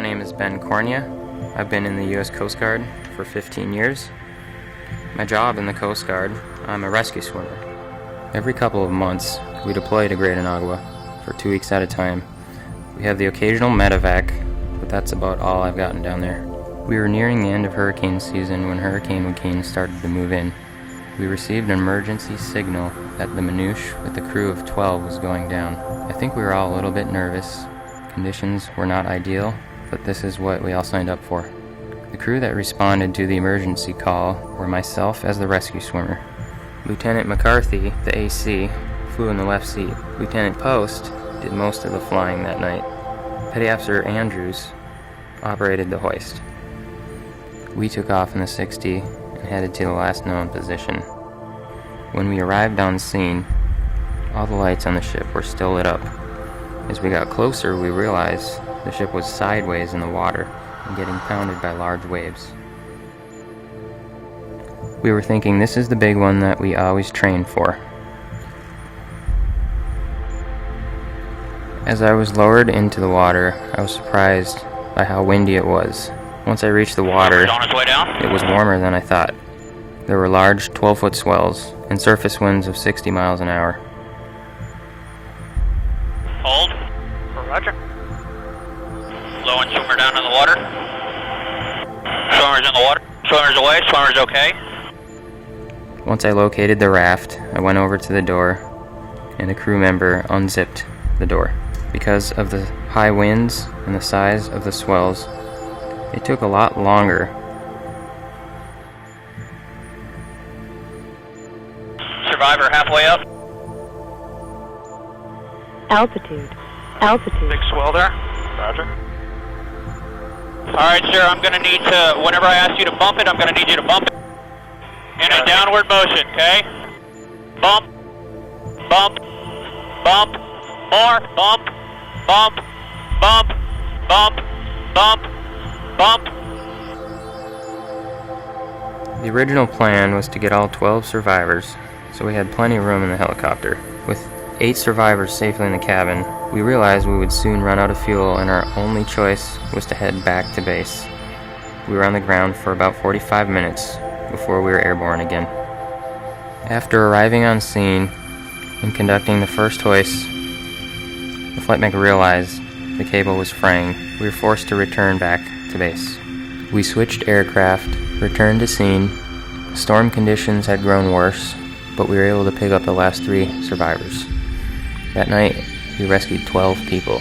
name is Ben Cornea. I've been in the U.S. Coast Guard for 15 years. My job in the Coast Guard, I'm a rescue swimmer. Every couple of months, we deploy to Great Inagua for 2 weeks at a time. We have the occasional medevac, but that's about all I've gotten down there. We were nearing the end of hurricane season when Hurricane Joaquin started to move in. We received an emergency signal that the Manouche with a crew of 12 was going down. I think we were all a little bit nervous. Conditions were not ideal, but this is what we all signed up for. The crew that responded to the emergency call were myself as the rescue swimmer. Lieutenant McCarthy, the AC, flew in the left seat. Lieutenant Post did most of the flying that night. Petty Officer Andrews operated the hoist. We took off in the 60 and headed to the last known position. When we arrived on scene, all the lights on the ship were still lit up. As we got closer, we realized the ship was sideways in the water and getting pounded by large waves. We were thinking this is the big one that we always train for. As I was lowered into the water, I was surprised by how windy it was. Once I reached the water, it was warmer than I thought. There were large 12-foot swells and surface winds of 60 miles an hour. Hold. Roger. Low and swimmer down in the water. Swimmer's in the water. Swimmer's away. Swimmer's okay. Once I located the raft, I went over to the door, and a crew member unzipped the door. Because of the high winds and the size of the swells, it took a lot longer. Survivor halfway up. Altitude. Big swell there. Roger. Alright, sir, I'm going to need to, whenever I ask you to bump it, I'm going to need you to bump it in a downward motion, okay? Bump, bump, bump, more, bump, bump, bump, bump, bump, bump. The original plan was to get all 12 survivors, so we had plenty of room in the helicopter. With 8 survivors safely in the cabin, we realized we would soon run out of fuel and our only choice was to head back to base. We were on the ground for about 45 minutes before we were airborne again. After arriving on scene and conducting the first hoist, the flight mech realized the cable was fraying. We were forced to return back to base. We switched aircraft, returned to scene. Storm conditions had grown worse, but we were able to pick up the last 3 survivors. That night, we rescued 12 people.